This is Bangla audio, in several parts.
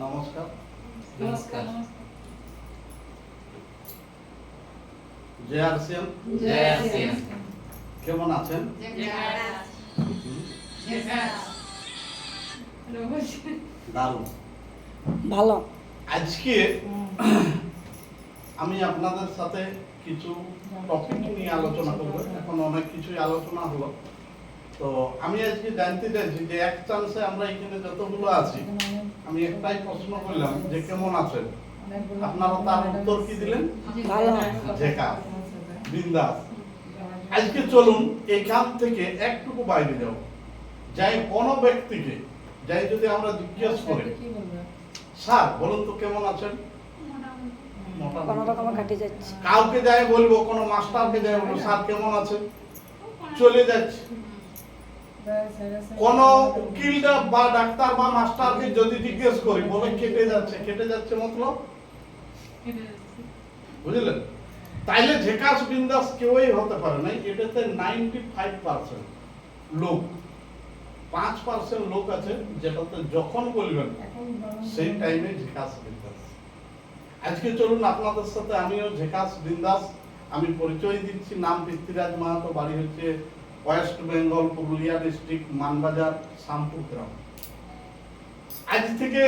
নমস্কার। নমস্কার। জয় আরসিএম। জয় আরসিএম। কেমন আছেন? দারুণ, ভালো। আজকে আমি আপনাদের সাথে কিছু টপিক নিয়ে আলোচনা করব। এখন অনেক কিছুই আলোচনা হলো, তো আমি আজকে জানতে চাইছি যে এক চান্সে আমরা এখানে যতগুলো আছি, আমি একটাই প্রশ্ন করলাম যে কেমন আছেন, আপনারা তার উত্তর কি দিলেন? ভালো। ঝেকাস, বিন্দাস। আজকে চলুন এখান থেকে একটুকু বাইরে যাও, যাই কোনো ব্যক্তিকে যাই যদি আমরা জিজ্ঞেস করি, স্যার বলুন তো কেমন আছেন, কোনো রকমে কাটে যাচ্ছে। কাউকে যাই বলবো, কোনো মাস্টারকে যাই বলবো স্যার কেমন আছেন, চলে যাচ্ছে। কোন উকিলটা বা ডাক্তার বা মাস্টারকে যদি জিজ্ঞেস করি, বলে কেটে যাচ্ছে, কেটে যাচ্ছে মতলব বুঝলেন? তাইলে ঝেকাস বিন্দাস কেউই হতে পারে না। এটাতে 95% লোক, 5% লোক আছে যেটাতে যখন বলবেন সেই টাইমে ঝেকাস বিন্দাস। আজকে চলুন আপনাদের সাথে আমিও ঝেকাস বিন্দাস আমি পরিচয় দিচ্ছি। নাম পৃথ্বীরাজ মাহাতো, বাড়ি হচ্ছে ওয়েস্ট বেঙ্গল, পুরুলিয়া ডিস্ট্রিক্ট, মানবাজার, শামপুর গ্রাম। আজ থেকে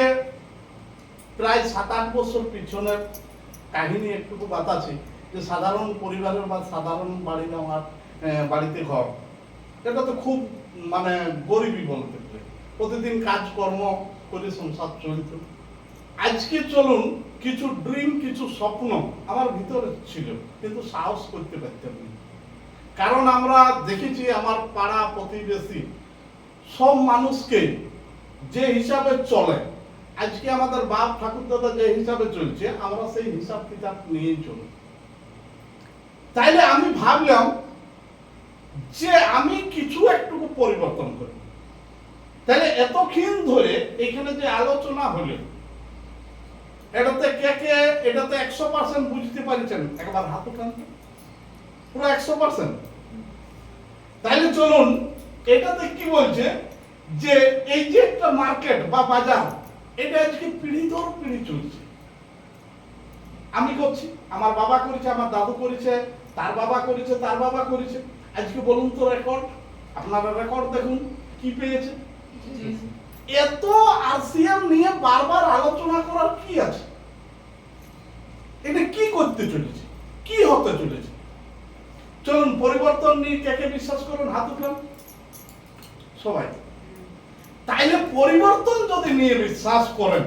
প্রায় 7-8 বছর পিছনের কাহিনী একটুকু বাতাচ্ছি, যে সাধারণ পরিবারের বা সাধারণ বাড়ির আমার বাড়িতে ঘর, এটা তো খুব মানে গরিবই বলতে গেলে, প্রতিদিন কাজকর্ম করে সংসার চলত। আজকে চলুন কিছু ড্রিম, কিছু স্বপ্ন আমার ভিতরে ছিল, কিন্তু সাহস করতে পারতাম না। কারণ আমরা দেখেছি আমার পাড়া প্রতিবেশী সব মানুষকে যে হিসাবে চলে, আজকে আমাদের বাপ ঠাকুরদাদা যে হিসাবে চলছে, আমরা সেই হিসাব কিতাব নিয়েই চলি। তাইলে আমি ভাবলাম যে আমি কিছু একটুকু পরিবর্তন করি। তাহলে এতক্ষণ ধরে এখানে যে আলোচনা হলো, এটাতে কে কে এটাতে 100% বুঝতে পারছেন? একবার হাত উঠান, পুরো 100%। তাইলে চলুন এটাতে কি বলছে, যে এই যে একটা মার্কেট বা বাজার, এটা আজকে পিঢ়ি দর পিঢ়ি চলছে। আমি করছি, আমার বাবা করেছে, আমার দাদু করেছে, তার বাবা করেছে, তার বাবা করেছে। আজকে বলুন তো রেকর্ড, আপনারা রেকর্ড দেখুন কি পেয়েছে। এত আরসিএম নিয়ে বারবার আলোচনা করার কি আছে? এটা কি করতে চলেছে, কি হতে চলেছে? চলুন পরিবর্তন নিয়ে কে কে বিশ্বাস করুন, হাত উঠান সবাই। তাইলে পরিবর্তন যদি নিয়ে বিশ্বাস করেন,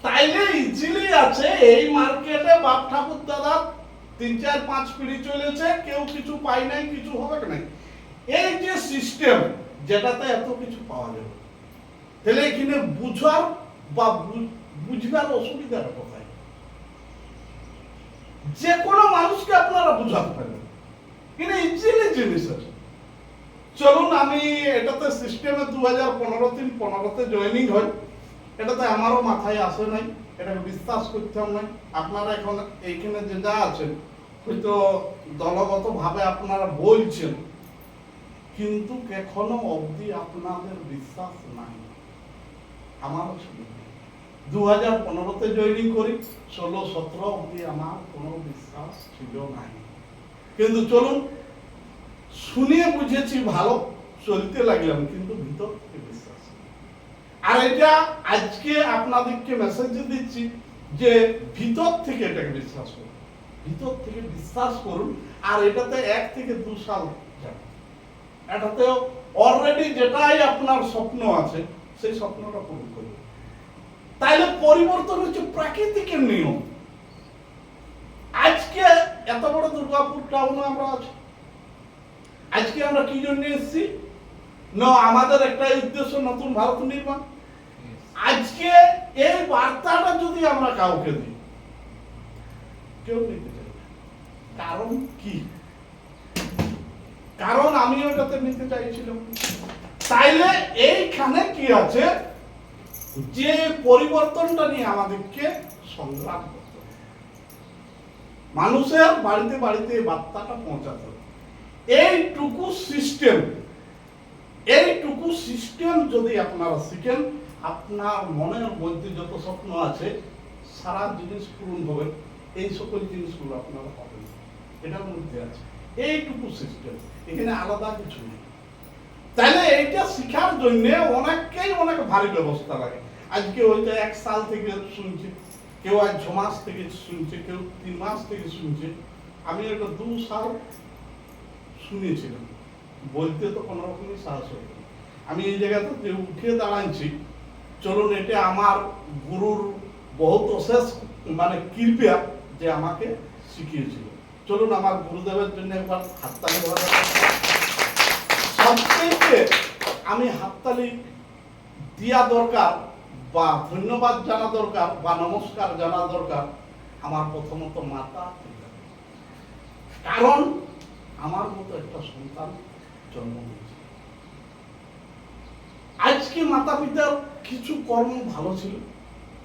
তাইলে ইজিলি আছে এই মার্কেটে বাপ ঠাকুর দাদা 3-4-5 পিঢ়ি চলেছে, কেউ কিছু পাই নাই, কিছু হবে না। এই যে সিস্টেম যেটাতে এত কিছু পাওয়া যাবে, তাহলে এখানে বুঝার বা বুঝবার অসুবিধার কোথায়? যে কোনো মানুষকে আপনারা বুঝাতে পারবেন, কিন্তু ইজিলি জিনিস আছে। চলুন আমি এটাতে সিস্টেমে 2015-তে জয়েনিং হয়, এটাতে আমারও মাথায় আসে নাই, এটাকে বিশ্বাস করতাম না। আপনারা এখন এইখানে যে যা আছেন, হয়তো দলগত ভাবে আপনারা বলছেন, কিন্তু এখনো অবধি আপনাদের বিশ্বাস নাই। আমারও ছিল 2015-তে জয়েনিং করি, 16-17 অবধি আমার কোনো বিশ্বাস ছিল নাই। কিন্তু চলুন শুনিয়ে বুঝেছি, ভালো চলতে লাগলাম, কিন্তু ভিতর থেকে বিশ্বাস। আর এটা আজকে আপনাদেরকে মেসেজ দিচ্ছি যে ভিতর থেকে এটাকে বিশ্বাস করুন, ভিতর থেকে বিশ্বাস করুন। আর এটাতে 1 থেকে 2 সাল যাবে, এটাতে অলরেডি যেটাই আপনার স্বপ্ন আছে সেই স্বপ্নটা পূরণ করবে। তাইলে পরিবর্তন হচ্ছে প্রাকৃতিকের নিয়ম। আজকে এত বড় দুর্গাপুর টাউনে আমরা আছি, আজকে আমরা কি জন্য এসেছি? না, আমাদের একটাই উদ্দেশ্য, নতুন ভারত নির্মাণ। আজকে এই বার্তাটা যদি আমরা কাউকে দিই, কেউ নিতে চাই না। কারণ কি? কারণ আমি ওটাতে নিতে চাইছিলাম। তাইলে এইখানে কি আছে, যে পরিবর্তনটা নিয়ে আমাদেরকে সংগ্রাম করতে হবে, মানুষের বাড়িতে বাড়িতে বার্তাটা পৌঁছাতে হবে। এইটুকু সিস্টেম এইটুকু সিস্টেম যদি আপনারা শিখেন, আপনার মনের মধ্যে যত স্বপ্ন আছে সারা জিনিস পূরণ হবে। এই সকল জিনিসগুলো আপনারা পাবেন, এটার মধ্যে আছে এইটুকু সিস্টেম, এখানে আলাদা কিছু নেই। তাহলে এইটা শিখার জন্য অনেককেই অনেক ভারী ব্যবস্থা লাগে। আজকে হয়তো 1 সাল থেকে শুনছে, কেউ আজ 6 মাস থেকে শুনছে, কেউ 3 মাস থেকে শুনছে। আমি এটা 2 সাল শুনেছিলাম, বলতে তো কোনো রকমই সাহস হতো না। আমি এই জায়গাতে যে উঠে দাঁড়াচ্ছি, চলুন এটা আমার গুরুর বহুত অশেষ মানে কৃপা যে আমাকে শিখিয়েছিল। চলুন আমার গুরুদেবের জন্য একবার হাততালি দেওয়া যাক। সবথেকে আমি হাততালি দেওয়া দরকার বা ধন্যবাদ জানা দরকার বা নমস্কার জানা দরকার আমার প্রথমত মাতা পিতা। কারণ আমার মতো একটা সন্তান জন্ম দিয়েছে। আজকে মাতা পিতার কিছু কর্ম ভালো ছিল,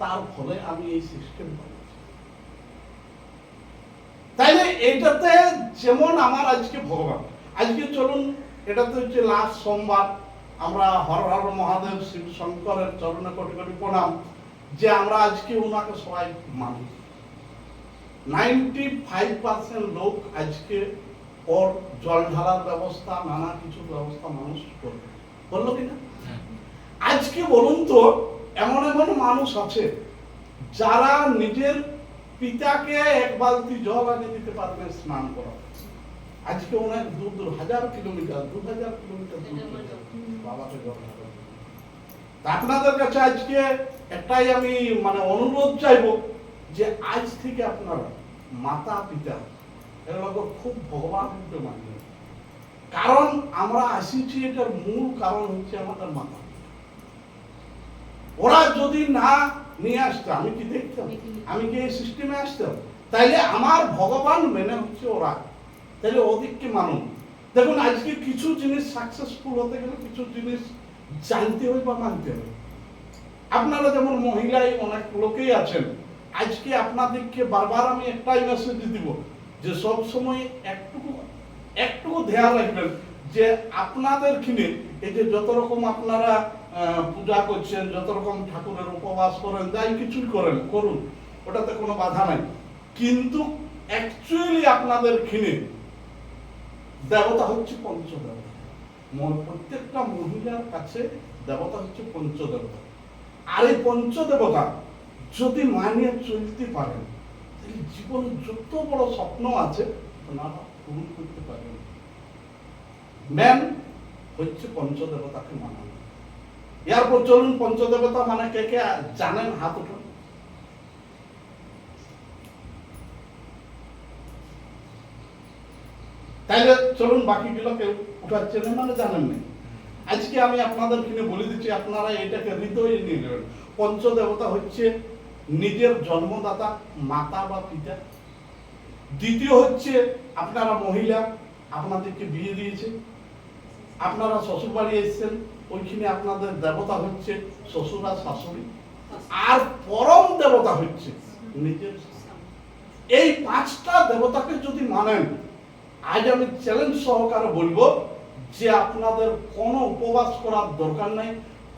তার ফলে আমি এই সিস্টেম পাচ্ছি। তাইলে এইটাতে যেমন আমার আজকে ভগবান, আজকে চলুন এটাতে হচ্ছে লাস্ট সোমবার, আমরা হর হর মহাদেব শিব শঙ্করের চরণে কোটি কোটি প্রণাম যে আমরা আজকে ওনাকে সবাই মানি। 95% লোক আজকে ওর জল ঢালার ব্যবস্থা, নানা কিছু ব্যবস্থা মানুষ করবে, বললো কিনা? আজকে বলুন তো, এমন এমন মানুষ আছে যারা নিজের পিতাকে 1 বালতি জল আনে দিতে পারবে স্নান করা। আজকে অনেক দূর দূর 1000 কিলোমিটার 2000 কিলোমিটার বাবাকে জল ঢালা। আপনাদের কাছে আজকে একটাই আমি মানে অনুরোধ চাইবো যে আজ থেকে আপনারা মাতা পিতা এগুলোকে খুব ভগবান রূপে মানবেন। কারণ আমরা আসিছি, এটার মূল কারণ হচ্ছে আমাদের মাতা। ওরা যদি না নিয়ে আসতো আমি কি দেখতাম? আমি কি এই সিস্টেমে আসতাম? তাইলে আমার ভগবান মেনে হচ্ছে ওরা, তাহলে ওদিককে মানুন। দেখুন আজকে কিছু জিনিস সাকসেসফুল হতে গেলে কিছু জিনিস জানতে হয় বা মানতে হয়। আপনারা যেমন মহিলায় অনেক লোকেই আছেন, আজকে আপনাদেরকে বারবার আমি একটাই মেসেজ দিব যে সব সময় একটু ধ্যান রাখবেন যে আপনাদের কিনে এই যে যত রকম আপনারা পূজা করছেন, যত রকম ঠাকুরের উপবাস করেন, যাই কিছুই করেন করুন, ওটাতে কোনো বাধা নাই। কিন্তু অ্যাকচুয়ালি আপনাদের কিনে দেবতা হচ্ছে পঞ্চদেবতা। প্রত্যেকটা মহিলার কাছে দেবতা হচ্ছে পঞ্চদেবতা। আর এই পঞ্চদেবতা যদি মানিয়ে চলতে পারেন, তাহলে জীবনে যত বড় স্বপ্ন আছে ওনারা পূরণ করতে পারবেন। মেন হচ্ছে পঞ্চদেবতাকে মানানো। এরপর চলুন পঞ্চদেবতা মানে কে কে জানেন, হাত উঠান। তাইলে চলুন বাকিগুলো কেউ উঠাচ্ছেন মানে জানেন না। আজকে আমি আপনাদের কিনে বলে দিচ্ছি, আপনারা এটাকে হৃদয়ে নিয়ে নেবেন। পঞ্চদেবতা হচ্ছে নিজের জন্মদাতা মাতা বা পিতা। দ্বিতীয় হচ্ছে আপনারা মহিলা, আপনাদেরকে বিয়ে দিয়েছে, আপনারা শ্বশুর বাড়ি এসেছেন, ওইখানে আপনাদের দেবতা হচ্ছে শ্বশুর আর শাশুড়ি। আর পরম দেবতা হচ্ছে নিজের। এই 5টা দেবতাকে যদি মানেন, আজ আমি চ্যালেঞ্জ সহকারে বলবো যে আপনাদের কোনো উপবাস করার দরকার নাই,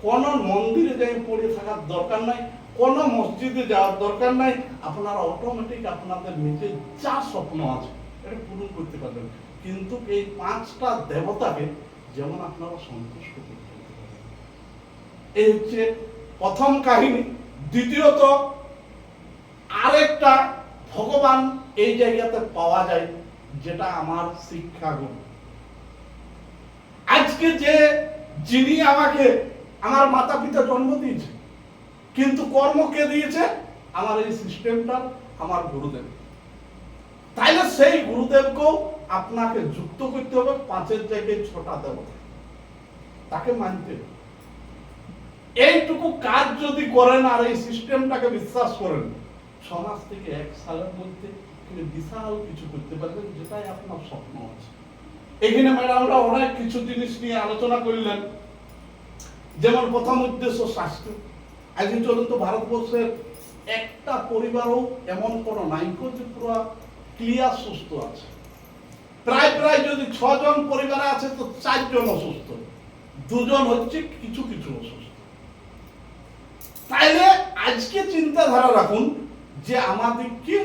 কোনো মন্দিরে যাই পড়ে থাকার দরকার নাই, কোনো মসজিদে যাওয়ার দরকার নাই। আপনারা অটোমেটিক আপনাদের নিজের যা স্বপ্ন আছে এটা পূরণ করতে পারবেন। কিন্তু এই 5টা দেবতাকে যেমন আপনারা সন্তুষ্ট করতে পারবেন। এই হচ্ছে প্রথম কাহিনী। দ্বিতীয়ত আরেকটা ভগবান এই জায়গাতে পাওয়া যায়, যেটা আমার শিক্ষাগুরু। আজকে যে যিনি আমাকে আমার মাতা পিতা জন্ম দিয়েছে, কিন্তু কর্ম কে দিয়েছে? আমার এই সিস্টেমটা আমার গুরুদেব। তাইলে সেই গুরুদেবকেও আপনাকে যুক্ত করতে হবে 5-এর জায়গায় 6টা দেবতা, তাকে মানতে হবে। এইটুকু কাজ যদি করেন আর এই সিস্টেমটাকে বিশ্বাস করেন, 6 মাস থেকে 1 সালের মধ্যে বিশাল কিছু করতে পারবেন, যেটাই আপনার স্বপ্ন আছে। এখানে ম্যাডামরা অনেক কিছু জিনিস নিয়ে আলোচনা করলেন, যেমন প্রথম উদ্দেশ্য স্বাস্থ্য। আজকে চলুন তো ভারতবর্ষের একটা পরিবারও এমন কোনো নাই যে পুরো ক্লিয়ার সুস্থ আছে। প্রায় যদি 6 জন পরিবারে আছে তো 4 জন অসুস্থ। দুজন হচ্ছে কিছু কিছু অসুস্থ। তাইলে আজকে চিন্তাধারা রাখুন যে আমাদেরকে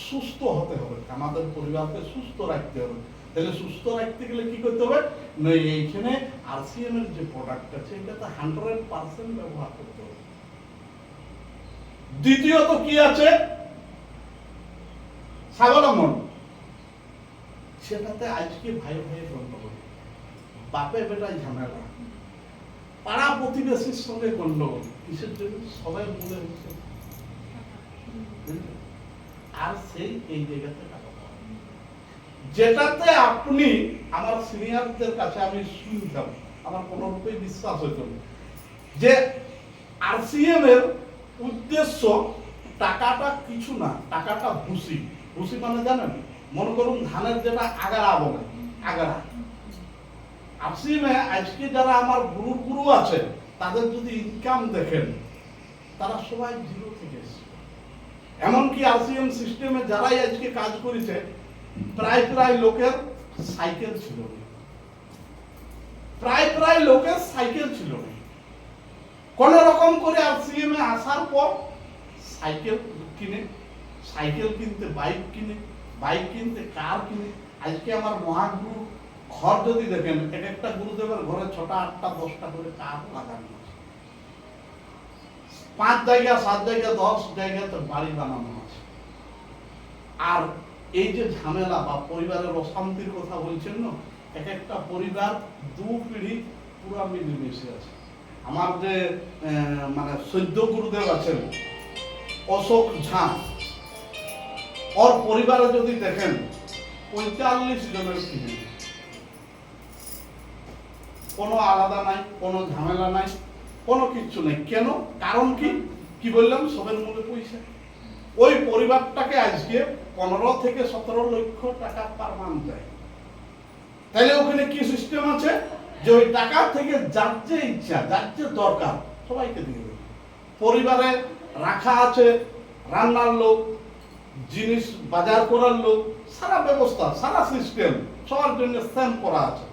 সুস্থ হতে হবে, আমাদের পরিবারকে সুস্থ রাখতে হবে। তাহলে সুস্থ রাখতে গেলে কি করতে হবে না, এইখানে আরসিএম এর যে প্রোডাক্ট আছে এটাতে 100% ব্যবহার করতে হবে। দ্বিতীয়ত কি আছে, স্বাবলম্বন, সেটাতে আজকে ভাই ভাই গন্ডগোল, বাপে বেটায় ঝামেলা, পাড়া প্রতিবেশীর সঙ্গে গন্ডগোল। কিসের জন্য? সবাই মনে হচ্ছে আর সেই এই জায়গাতে টাকা পাওয়া। যেটাতে আপনি আমার সিনিয়রদের কাছে আমি শুনতাম, আমার কোনো রূপেই বিশ্বাস হইত না যে আরসিএম এর উদ্দেশ্য টাকাটা কিছু না, টাকাটা ভুসি। ভুসি মানে জানেন, মনে করুন ধানের যেটা আগাড়া বলে, আগাড়া। আরসিএম এ আজকে যারা আমার গুরু আছে তাদের যদি ইনকাম দেখেন, তারা সবাই জিরো থেকে এসেছে। এমনকি আরসিএম সিস্টেমে যারাই আজকে কাজ করেছে প্রায় লোকের সাইকেল ছিল না, প্রায় লোকের সাইকেল ছিল না। কোন রকম করে আরসিএম এ আসার পর সাইকেল কিনে, সাইকেল কিনতে বাইক কিনে, বাইক কিনতে কার কিনে। আজকে আমার মহাগুরু ঘর যদি দেখেন, এক একটা গুরুদেবের ঘরে 6টা 8টা 10টা করে কার লাগানো আছে, 5 জায়গা 7 জায়গা 10 জায়গাতে বাড়ি বানানো আছে। আর এই যে ঝামেলা বা পরিবারের অশান্তির কথা বলছেন না, এক একটা পরিবার 2 পিঢ়ি পুরো মিলেমিশে আছে। আমার যে মানে সৈদ্য গুরুদেব আছেন অশোক ঝা, ওর পরিবারে যদি দেখেন 45 জনের ফ্যামিলি, কোনো আলাদা নাই, কোনো ঝামেলা নাই, কোনো কিচ্ছু নেই। কেন? কারণ কি বললাম, সবের মূলে পয়সা। ওই পরিবারটাকে আজকে 15 থেকে 17 লক্ষ টাকা পার মান্থ দেয়। তাহলে ওখানে কি সিস্টেম আছে যে ওই টাকা থেকে যার যে ইচ্ছা, যার যে দরকার সবাইকে দিয়ে দেবে। পরিবারে রাখা আছে রান্নার লোক, জিনিস বাজার করার লোক, সারা ব্যবস্থা, সারা সিস্টেম সবার জন্য সেম করা আছে।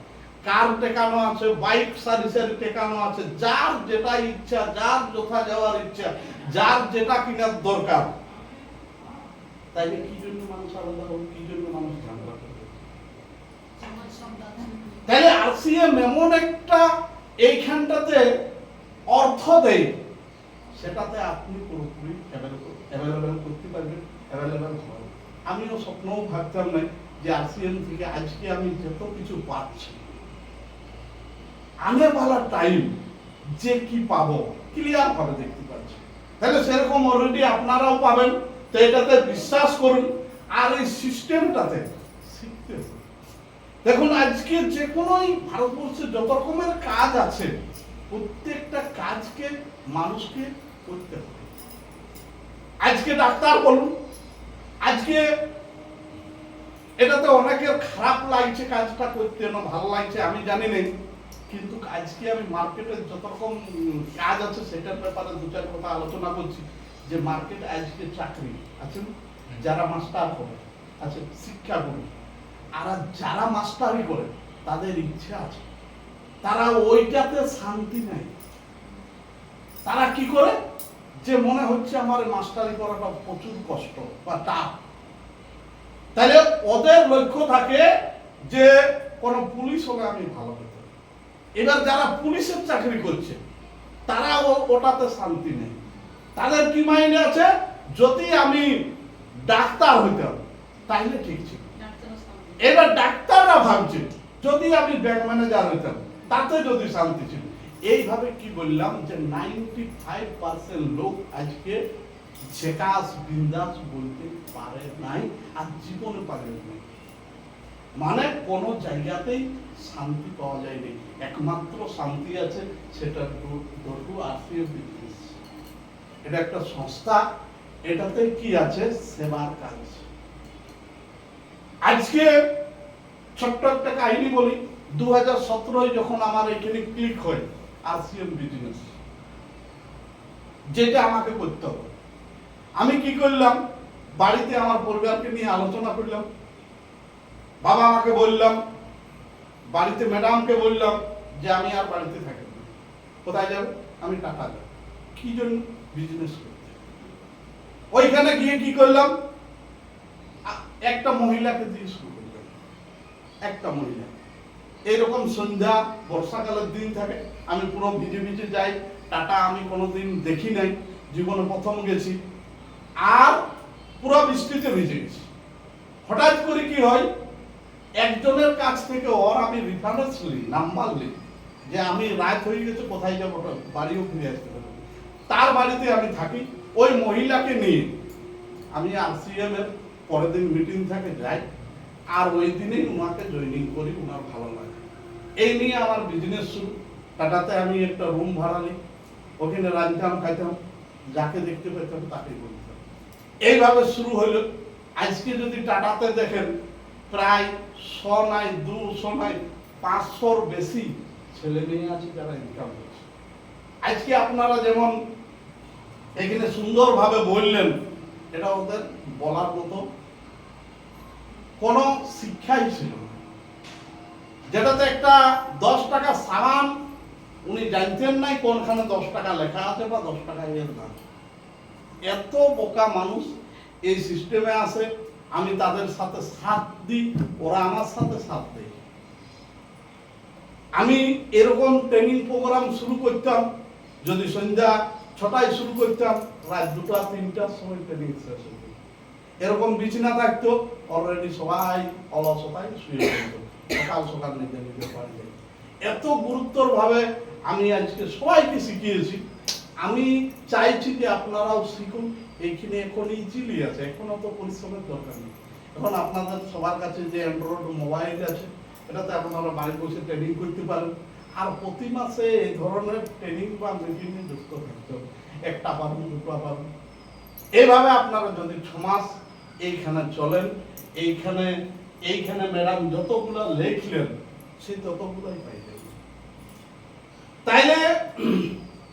কার টেকানো আছে, বাইক সার্ভিসের টেকানো আছে, যার যেটা ইচ্ছা, যার যথা যাওয়ার ইচ্ছা, যার যেটা কিনার দরকার। তাইলে কি জন্য মানুষ আলাদা হবে, কি জন্য মানুষ ঝামেলা করবে? তাহলে আরসিএম এমন একটা এইখানটাতে অর্থ দেয়, সেটাতে আপনি পুরোপুরি অ্যাভেলেবেল করতে পারবেন, অ্যাভেলেবেল হবে। আমিও স্বপ্নও ভাবতাম না যে আরসিএম থেকে আজকে আমি যত কিছু পাচ্ছি, আনে वाला টাইম যে কি পাবো ক্লিয়ার ভাবে দেখতে পাচ্ছি। তাহলে সেরকম অলরেডি আপনারাও পাবেন। তো এটাতে বিশ্বাস করুন, আর এই সিস্টেমটাতে শিখতে হবে। দেখুন আজকে যে কোনোই ভারতবর্ষে যত রকমের কাজ আছে, প্রত্যেকটা কাজকে মানুষকে করতে হবে। আজকে ডাক্তার বলুন, আজকে এটাতে অনেকের খারাপ লাগছে কাজটা করতে, না ভালো লাগছে আমি জানি না, কিন্তু আজকে আমি মার্কেটে যত রকম কাজ আছে সেটার ব্যাপারে 2-4 কথা আলোচনা করছি। যে মার্কেটে আজকে চাকরি আছে, যারা মাস্টার করে আছে, শিক্ষা করে, আর যারা মাস্টারি করে তাদের ইচ্ছা আছে, তারা ওইটাতে শান্তি নাই। তারা কি করে, যে মনে হচ্ছে আমার মাস্টারি করাটা প্রচুর কষ্ট বা টাফ। তাহলে ওদের লক্ষ্য থাকে যে কোন পুলিশ হলে আমি ভালো হতে। এবার যারা পুলিশের চাকরি করছে তারা ওটাতে শান্তি নেই। তাদের কি মাইন্ডে আছে, যদি আমি ডাক্তার হইতাম তাহলে ঠিক ছিল। এবার ডাক্তাররা ভাবছে যদি আমি ব্যাংক ম্যানেজার হইতাম তাতে যদি শান্তি ছিল। এইভাবে কি বললাম যে 95% লোক আজকে ঝেকাস বিন্দাস বলতে পারে নাই, আর জীবনে পারে নাই। মানে কোনো জায়গাতেই শান্তি পাওয়া যায়নি। একমাত্র শান্তি আছে সেটা ডটু আরসিএম বিজনেস। এটা একটা সংস্থা, এটাতে কি আছে, সেবার কাজ। আজকে ছোট্ট একটা কাহিনী বলি। 2017 যখন আমার এখানে ক্লিক হয় আরসিএম বিজনেস, যেটা আমাকে করতে হবে, আমি কি করলাম, বাড়িতে আমার পরিবারকে নিয়ে আলোচনা করলাম। বাবা আমাকে বললাম, বাড়িতে ম্যাডামকে বললাম যে আমি আর বাড়িতে থাকি না। কোথায় যাবে? আমি টাকা যাব। কি জন্য? বিজনেস করতে। ওইখানে গিয়ে কি করলাম? একটা মহিলাকে দিয়ে শুরু করলাম। একটা মহিলা এইরকম সন্ধ্যা বর্ষাকালের দিন থাকে, আমি পুরো ভিজে ভিজে যাই। টাটা আমি কোনোদিন দেখি নাই, জীবনে প্রথম গেছি, আর পুরো বৃষ্টিতে ভিজে গেছি। হঠাৎ করে কি হয়, একজনের কাছ থেকে ওর আমি রেফারেন্স নিই, নাম্বার নিই, যে আমি রাত হয়ে গেছে, কোথায় যাবো, বাড়িও ফিরে আসতে পারবো। তার বাড়িতে আমি থাকি। ওই মহিলাকে নিয়ে আমি RCM এর পরের দিন মিটিং থাকে যাই, আর ওই দিনেই ওনাকে জয়েনিং করি, ওনার ভালো লাগে। এই নিয়ে আমার বিজনেস শুরু। টাটাতে আমি একটা রুম ভাড়া নিই, ওখানে রাঁধতাম খাইতাম, যাকে দেখতে পেতাম তাকে বলতাম। এইভাবে শুরু হলো। আজকে যদি টাটাতে দেখেন, প্রায় 100 নাই 200 নাই 500-র বেশি ছেলে মেয়ে আছে যারা ইনকাম করছে। আজকে আপনারা যেমন এখানে সুন্দরভাবে বললেন, এটা ওদের বলার মতো কোনো শিক্ষাই ছিল না। যেটাতে একটা 10 টাকা সামান উনি জানতেন নাই কোনখানে 10 টাকা লেখা আছে বা 10 টাকা এর দাম। এত বোকা মানুষ এই সিস্টেমে আসে। আমি তাদের সাথে সাথ দিই, ওরা আমার সাথে সাথ দেয়। আমি এরকম ট্রেনিং প্রোগ্রাম শুরু করতাম, যদি সন্ধ্যা 6টায় শুরু করতাম, রাত 2টা 3টার সময় ট্রেনিং শেষ হতো। এরকম বিছানা থাকতো, অলরেডি সবাই অলসতায় শুয়ে পড়তো, সকাল সকাল নিজে নিজে বাড়ি যেত। এত গুরুত্বর ভাবে আমি আজকে সবাইকে শিখিয়েছি। আমি চাইছি যে আপনারাও শিখুন। এইখানে এখন ইজিলি আছে, এখন অত পরিশ্রমের দরকার নেই। এখন আপনাদের সবার কাছে যে অ্যান্ড্রয়েড মোবাইল আছে, এটাতে আপনারা বাড়ি বসে ট্রেনিং করতে পারেন। আর প্রতি মাসে এই ধরনের ট্রেনিং বা মিটিংয়ে যুক্ত থাকতে হবে। একটা পাবেন, 2টা পাবেন। এইভাবে আপনারা যদি 6 মাস এইখানে চলেন, এইখানে ম্যাডাম যতগুলো লিখলেন সেই ততগুলোই পাই যাবেন। তাইলে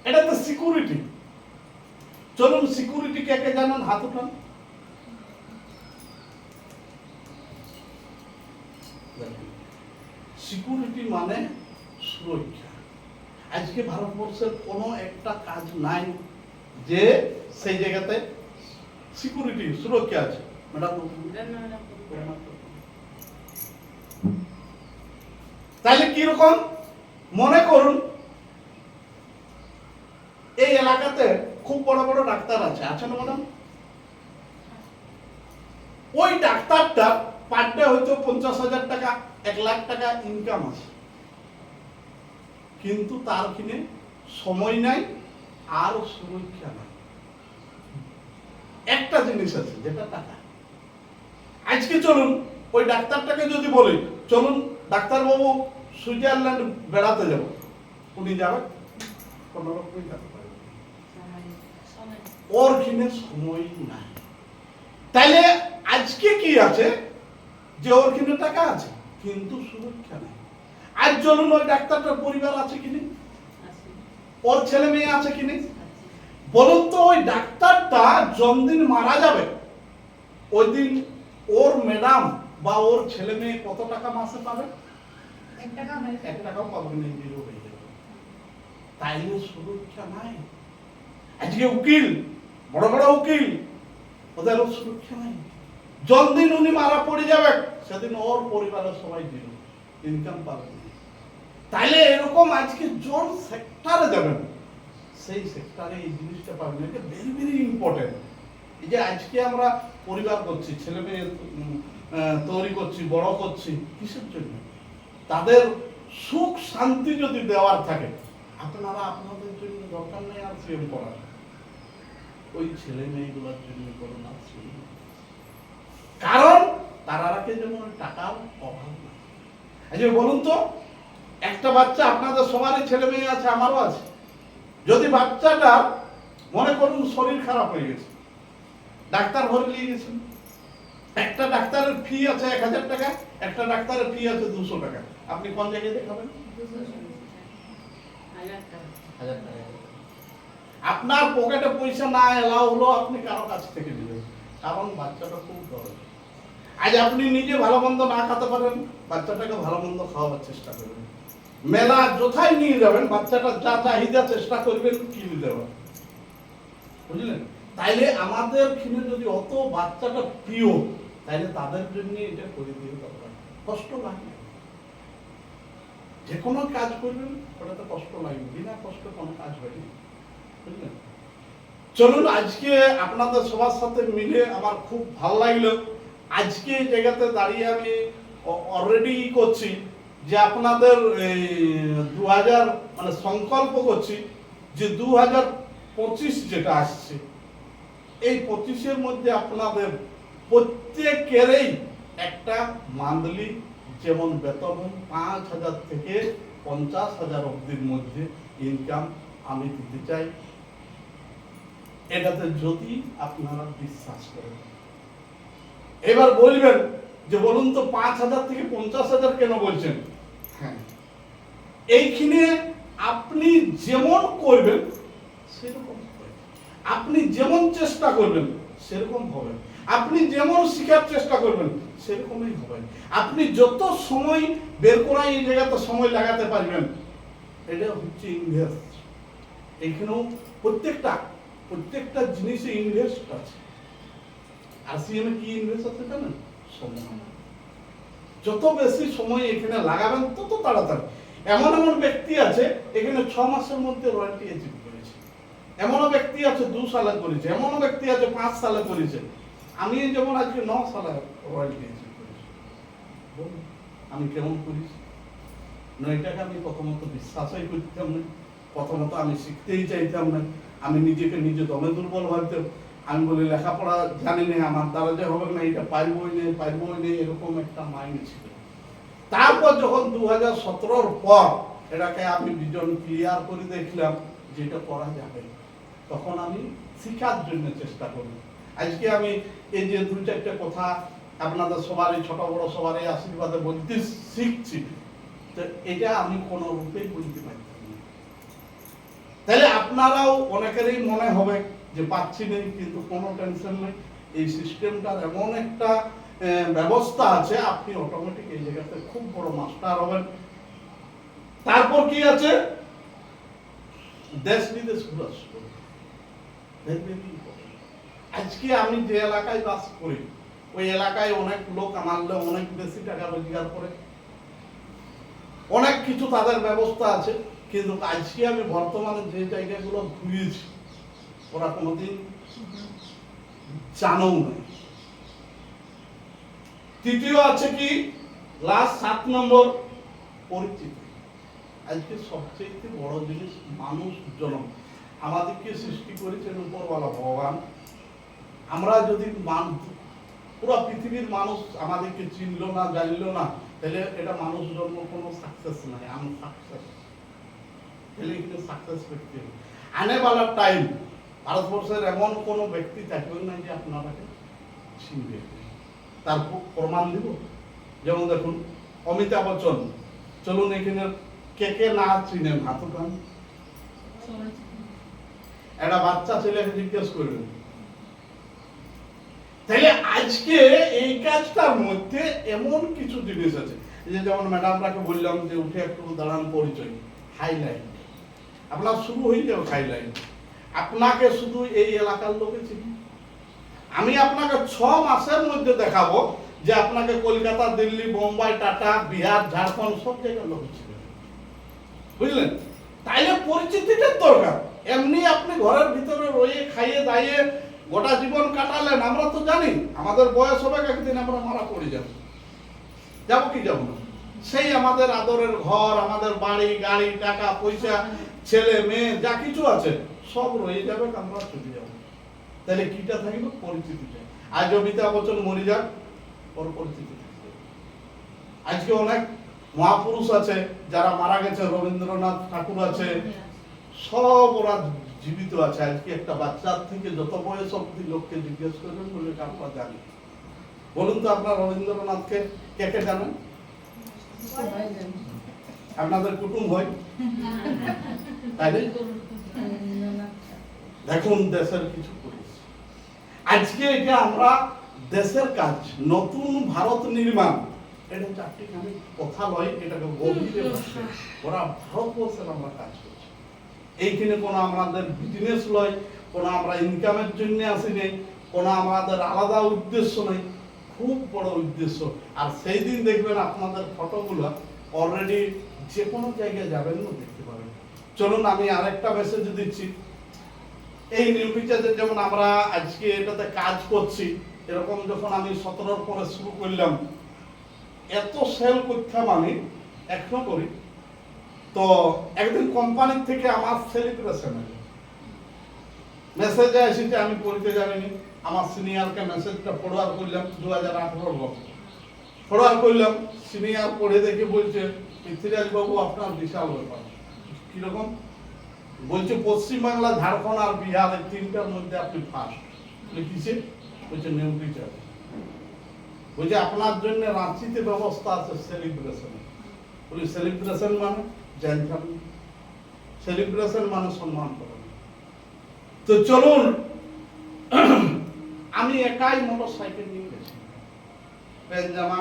এটা তো সিকিউরিটি। চলুন সিকিউরিটি কে কে জানেন, হাত উঠান। সিকিউরিটি মানে সুরক্ষা। আজকে ভারতবর্ষের কোনো একটা কাজ নাই যে সেই জায়গাতে সিকিউরিটি সুরক্ষা আছে। ম্যাডাম তাহলে কি রকম? মনে করুন এই এলাকাতে খুব বড় বড় ডাক্তার আছে না ম্যাডাম? ওই ডাক্তারটা পার ডে হয়তো 50,000 টাকা 1 লাখ টাকা ইনকাম আছে, কিন্তু তার কিনে সময় নাই আর সুরক্ষা নাই। একটা জিনিস আছে যেটা টাকা। আজকে চলুন ওই ডাক্তারটাকে যদি বলি, চলুন ডাক্তার বাবু সুইজারল্যান্ড বেড়াতে যাব, উনি যাবে? কোনো রকমই যেতে পারবে, ওর কিনে সময় নাই। তাইলে আজকে কি আছে, যে ওর কিনে টাকা আছে কিন্তু সুরক্ষা নেই। আজ চলুন ওই ডাক্তারটার পরিবার আছে কিনা, ওর ছেলে মেয়ে আছে কিনা, বলুন তো ওই ডাক্তারটা যতদিন মারা যাবে ওই দিন ওর ম্যাডাম বা ওর ছেলে মেয়ে কত টাকা মাসে পাবে? 1 টাকাও পাবে না, জিরো হয়ে যাবে। তাইলে সুরক্ষা নাই। আজকে উকিল, বড় বড় উকিল, ওদেরও সুরক্ষা নাই। যতদিন উনি মারা পড়ে যাবে সেদিন ওর পরিবারের সবাই জিরো, ইনকাম পাবে না। তাইলে এরকম আজকে জন সেক্টরে যাবেন, সেই সেক্টরে এই জিনিসটা পাবেন। এটা ভেরি ভেরি ইম্পর্টেন্ট। এই যে আজকে আমরা পরিবার করছি, ছেলে মেয়ে তৈরি করছি, বড় করছি, কিসের জন্য? তাদের সুখ শান্তি যদি দেওয়ার থাকে, আপনারা আপনাদের জন্য দরকার নেই আর প্রেম করার, ওই ছেলে মেয়েগুলোর জন্য করুন আর প্রেম। কারণ তারাকে যেমন টাকার অভাব না। আচ্ছা বলুন তো, একটা বাচ্চা, আপনাদের সবারই ছেলে মেয়ে আছে, আমারও আছে, যদি বাচ্চাটা মনে করুন শরীর খারাপ হয়ে গেছে, ডাক্তার ঘরে নিয়ে গেছেন, একটা ডাক্তারের ফি আছে 1000 টাকা, একটা ডাক্তারের ফি আছে 200 টাকা, আপনি কোন জায়গায় দেখাবেন? 1000 টাকা। আপনার পকেটে পয়সা না এলাও হলো, আপনি কারো কাছ থেকে নেবেন, কারণ বাচ্চাটা খুব দরকার। আজ আপনি নিজে ভালো মন্দ না খেতে পারেন, বাচ্চাটাকে ভালো মন্দ খাওয়াবার চেষ্টা করবেন। মেলা যথাই নিয়ে যাবেন, বাচ্চাটা যা চাহিদা চেষ্টা করবেন কিনে দেওয়ার, বুঝলেন? তাইলে আমাদের কিনে যদি অত বাচ্চাটা প্রিয়, তাইলে তাদের জন্য এটা করে দিয়ে দরকার, কষ্ট লাগে। যে কোনো কাজ করবেন ওটাতে কষ্ট লাগবে, বিনা কষ্ট কোনো কাজ হয়নি, বুঝলেন? চলুন, আজকে আপনাদের সবার সাথে মিলে আমার খুব ভালো লাগলো। আজকে এই জায়গাতে দাঁড়িয়ে আমি অলরেডি করছি যে আপনাদের 2000 মানে সংকল্প করছি যে 2025 যেটা আসছে, এই 25-এর মধ্যে আপনাদের প্রত্যেকেরই একটা মান্থলি যেমন বেতন 5,000 থেকে 50,000 অবধির মধ্যে ইনকাম আমি দিতে চাই। এটাতে যদি আপনারা বিশ্বাস করেন, এবার বলবেন যে বলুন তো 5,000 থেকে 50,000 কেন বলছেন? হ্যাঁ, এইখানে আপনি যেমন করবেন সেরকম হবে, আপনি যেমন চেষ্টা করবেন সেরকম হবে, আপনি যেমন শেখার চেষ্টা করবেন সেরকমই হবে। আপনি যত সময় বের করা এই জায়গাতে সময় লাগাতে পারবেন, এটা হচ্ছে ইনভেস্ট। এখানেও প্রত্যেকটা জিনিসে ইনভেস্ট আছে। আর সিএমএ কি ইনভেস্ট আছে জানেন? সময়। যত বেশি সময় এখানে লাগাবেন তত তাড়াতাড়ি। এমন ব্যক্তি আছে এখানে 6 মাসের মধ্যে রয়্যালটি অ্যাচিভ করেছে, এমনও ব্যক্তি আছে 2 সালে করেছে, এমনও ব্যক্তি আছে 5 সালে করেছে। আমি যেমন আজকে 9 সালে রয়্যালটি অ্যাচিভ করেছি। বলুন আমি কেমন করেছি? না, এটাকে আমি প্রথমত বিশ্বাসই করতাম না, প্রথমত আমি শিখতেই চাইতাম না, আমি নিজেকে নিজে দমে দুর্বল ভাবতাম। আমি বলি লেখাপড়া জানি না, আমার দ্বারা যে হবে না, এটা পারবই না, এরকম একটা মাইন্ড ছিল। তারপর যখন 2017-র পর এটাকে আমি ভিজন ক্লিয়ার করে দেখলাম যে এটা করা যাবে, তখন আমি শিখার জন্য চেষ্টা করি। আজকে আমি এই যে 2-4টা কথা আপনাদের সবারই, ছোট বড় সবারই আশীর্বাদে বলতে শিখছি, তো এটা আমি কোনো রূপেই বলতে পারতাম না। তাহলে আপনারাও অনেকেরই মনে হবে যে পাচ্ছি নেই, কিন্তু কোনো টেনশন নেই, এই সিস্টেমটার এমন একটা ব্যবস্থা আছে, আপনি অটোমেটিক এই জায়গাতে খুব বড় মাস্টার হবেন। তারপর কি আছে? দেশ বিদেশ ঘোরা শুরু। আজকে আমি যে এলাকায় বাস করি, ওই এলাকায় অনেক লোক আমার অনেক বেশি টাকা রোজগার করে, অনেক কিছু তাদের ব্যবস্থা আছে, কিন্তু আজকে আমি বর্তমানে যে জায়গাগুলো ঘুরিয়েছি ওরা কোনোদিন জানও না। তৃতীয় আছে কি? লাস্ট 7 নম্বর, পরিচিতি। আজকে সবচেয়ে বড় জিনিস মানুষ জনম। আমাদেরকে সৃষ্টি করেছেন উপরওয়ালা ভগবান। আমরা যদি পুরো পৃথিবীর মানুষ আমাদেরকে চিনলো না, জানলো না, তাহলে এটা মানুষ জন্ম কোনো সাকসেস নাই, আনসাকসেস। তাহলে এখানে সাকসেস ব্যক্তি আনেওয়ালা টাইম ভারতবর্ষের এমন কোনো ব্যক্তি থাকবেন না যে আপনারাকে চিনবে। তার প্রমাণ দিব। যেমন দেখুন অমিতাভ বচ্চন, চলুন এখানে কে না চিনেন হাত উঠান। একটা বাচ্চা ছেলেকে জিজ্ঞেস করবেন। তাহলে আজকে এই কাজটার মধ্যে এমন কিছু জিনিস আছে, যে যেমন ম্যাডামরাকে বললাম যে উঠে একটু দাঁড়ান, পরিচয়, হাইলাইট। আপনার শুরু হয়ে যাবে হাইলাইট। আপনাকে শুধু এই এলাকার লোকে চিনি। আমি আপনাকে 6 মাসের মধ্যে দেখাবো যে আপনাকে কলকাতা, দিল্লি, বোম্বাই, টাটা, বিহার, ঝাড়খণ্ড সব জায়গার লোক ছিল, বুঝলেন? তাইলে পরিচিতিটার দরকার। এমনি আপনি ঘরের ভিতরে রয়ে খাইয়ে দাইয়ে গোটা জীবন কাটালেন, আমরা তো জানি আমাদের বয়স হবে একদিন আমরা মারা পড়ে যাবো কি যাবো না? সেই আমাদের আদরের ঘর, আমাদের বাড়ি, গাড়ি, টাকা পয়সা, ছেলে মেয়ে যা কিছু আছে সব রয়ে যাবে, আমরা চলে যাবো। তাহলে কিটা থাকবে? পরিচিতিটা। আজ অমিতাভ বচ্চন মরে যাক, ওর পরিচিতি থাকবে। আজকে অনেক মহাপুরুষ আছে যারা মারা গেছে, রবীন্দ্রনাথ ঠাকুর আছে, সব ওরা জীবিত আছে। আজকে একটা বাচ্চার থেকে যত বয়স অব্দি লোককে জিজ্ঞেস করবেন, বলে আপনারা জানি। বলুন তো আপনার রবীন্দ্রনাথকে কে কে জানেন? আপনাদের কুটুম হয়, তাই না? দেখুন দেশের কিছু করেছে। আজকে এটা আমরা দেশের কাজ, নতুন ভারত নির্মাণ, এটা চারটিখানি কথা লয়, এটাকে গভীরে বসে ওরা ভারতবর্ষের আমরা কাজ করছি। এইখানে কোনো আমাদের বিজনেস লয়, কোনো আমরা ইনকামের জন্য আসিনি, কোনো আমাদের আলাদা উদ্দেশ্য নেই, খুব বড় উদ্দেশ্য। আর সেই দিন দেখবেন আপনাদের ফটোগুলো অলরেডি যে কোনো জায়গায় যাবেন না দেখতে পাবেন। চলুন আমি আরেকটা মেসেজ দিচ্ছি। এই নিউ পিকচারে যেমন আমরা আজকে এটাতে কাজ করছি, এরকম যখন আমি 17 পরে শুরু করলাম, এত সেল করতাম আমি এখনো করি। তো একদিন কোম্পানির থেকে আমার সেলিব্রেশন মেসেজে এসেছে, আমি পড়তে জানিনি। আমার সিনিয়রকে মেসেজটা ফরওয়ার্ড করলাম 2018 বছর ফরওয়ার্ড করলাম। সিনিয়র পড়ে দেখে বলছে, পৃথ্বীরাজ বাবু আপনার বিশাল ব্যাপার। কিরকম? বলছে পশ্চিমবাংলা, ঝাড়খণ্ড আর বিহার এই তিনটার মধ্যে আপনি ফার্স্ট। কিসে? বলছে নিউ পিকচার। বলছে আপনার জন্য রাঁচিতে ব্যবস্থা আছে সেলিব্রেশন। বলি সেলিব্রেশন মানে জানতাম, সেলিব্রেশন মানে সম্মান করা। তো চলুন, আমি একাই মোটর সাইকেল নিয়ে গেছি, প্যান্ট জামা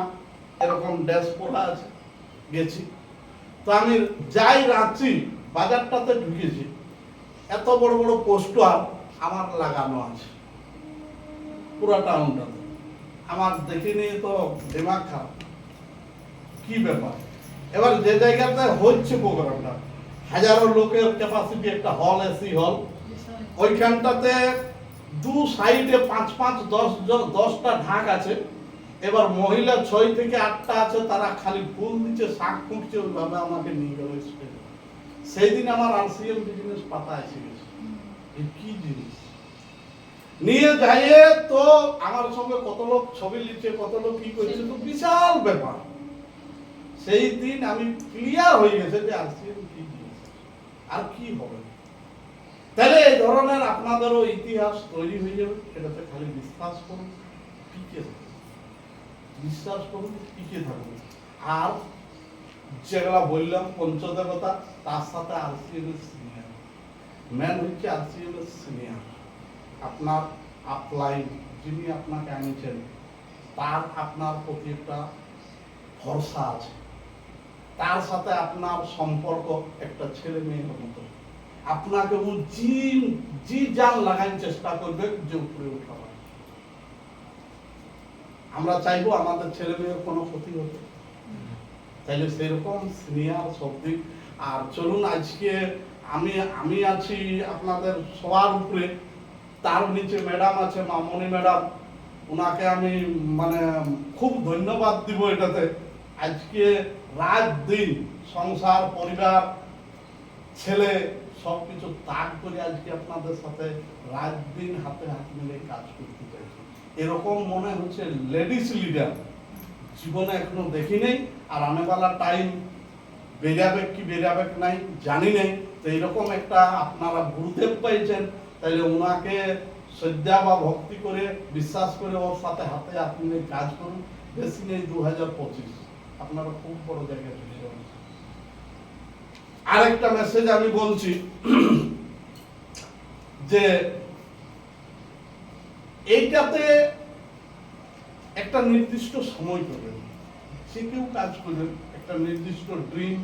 এরকম ড্রেস পরা আছে, গেছি। তো আমি যাই রাঁচি বাজারটাতে ঢুকেছি, এত বড় বড় পোস্টার আমার লাগানো আছে পুরো টাউনটাতে। আমার দেখে নিয়ে তো দিমাগ খারাপ, কি ব্যাপার। এবার যে জায়গাতে হচ্ছে প্রোগ্রামটা, হাজারো লোকের ক্যাপাসিটি, একটা হল, এসি হল, ওইখানটাতে দু সাইডে 5-5-10টা ঢাক আছে। এবার মহিলা 6 থেকে 8টা আছে, তারা খালি ফুল দিচ্ছে, শাক ফুটছে, ওইভাবে আমাকে নিয়ে গেল স্টেজে। সেই দিন আমার আরসিএম বিজনেস পাতা এসে গেছে, এই কি জিনিস নিয়ে যাইয়ে। তো আমার সঙ্গে কত লোক ছবি লিখছে, কত লোক কি করছে, তো বিশাল ব্যাপার। সেই দিন আমি ক্লিয়ার হয়ে গেছে যে আরসিএম কি জিনিস আর কি হবে। তাহলে এই ধরনের আপনাদেরও ইতিহাস তৈরি হয়ে যাবে। এটাতে খালি বিশ্বাস করুন, টিকে থাকুন, বিশ্বাস করুন, টিকে থাকুন। আর যেগুলা বললাম পঞ্চদেবতা, তার সাথে আরসিএম এর সিনিয়র ম্যান হচ্ছে আরসিএম এর সিনিয়র। আপনার আপলাইন যিনি আপনাকে আনিয়েছেন, তার আপনার প্রতি একটা ভরসা আছে, তার সাথে আপনার সম্পর্ক একটা ছেলে মেয়ের মতো। আপনাকে ও জি জান লাগাই চেষ্টা করবে যে উপরে উঠাবার। আমরা চাইবো আমাদের ছেলে মেয়ের কোনো ক্ষতি হতে, তাইলে সেরকম সিনিয়র সবদিক। আর চলুন, আজকে আমি আছি আপনাদের সবার উপরে, তার নিচে ম্যাডাম আছে, মামনি ম্যাডাম, ওনাকে আমি মানে খুব ধন্যবাদ দিব এটাতে। আজকে রাত দিন সংসার, পরিবার, ছেলে সবকিছু ত্যাগ করে আজকে আপনাদের সাথে রাত দিন হাতে হাত মিলে কাজ করতে চাইছি। এরকম মনে হচ্ছে লেডিস লিডার জীবনে এখনো দেখি নেই। আর আনেওয়ালা টাইম বেরাবে কি বেরাবে নাই জানি নেই। তো এইরকম একটা আপনারা গুরুদেব পাইছেন, তাইলে ওনাকে শ্রদ্ধা বা ভক্তি করে, বিশ্বাস করে ওর সাথে হাতে হাত মিলে কাজ করুন। বেশি নেই 2025, আপনারা খুব বড় জায়গায় চলে যাবেন। আরেকটা মেসেজ আমি বলছি যে এইটাতে একটা নির্দিষ্ট সময় করবেন, যে কেউ কাজ করবেন, একটা নির্দিষ্ট ড্রিম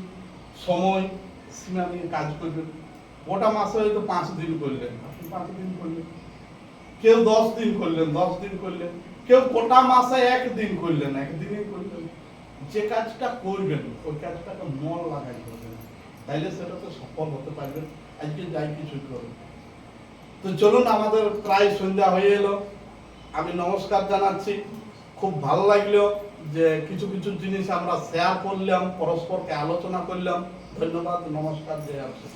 সময় সীমা নিয়ে কাজ করবেন। গোটা মাসে হয়তো 5 দিন করলেন, আপনি 5 দিন করলেন, কেউ 10 দিন করলেন, 10 দিন করলেন, কেউ গোটা মাসে 1 দিন করলেন, 1 দিনই করলেন। যে কাজটা করবেন ওই কাজটাকে মন লাগাই করবেন, তাইলে সেটাতে সফল হতে পারবেন। আজকে যাই কিছু করুন। তো চলুন, আমাদের প্রায় সন্ধ্যা হয়ে এলো, আমি নমস্কার জানাচ্ছি। খুব ভালো লাগলো যে কিছু কিছু জিনিস আমরা শেয়ার করলাম, পরস্পরকে আলোচনা করলাম। ধন্যবাদ, নমস্কার, জয় আরসিএম।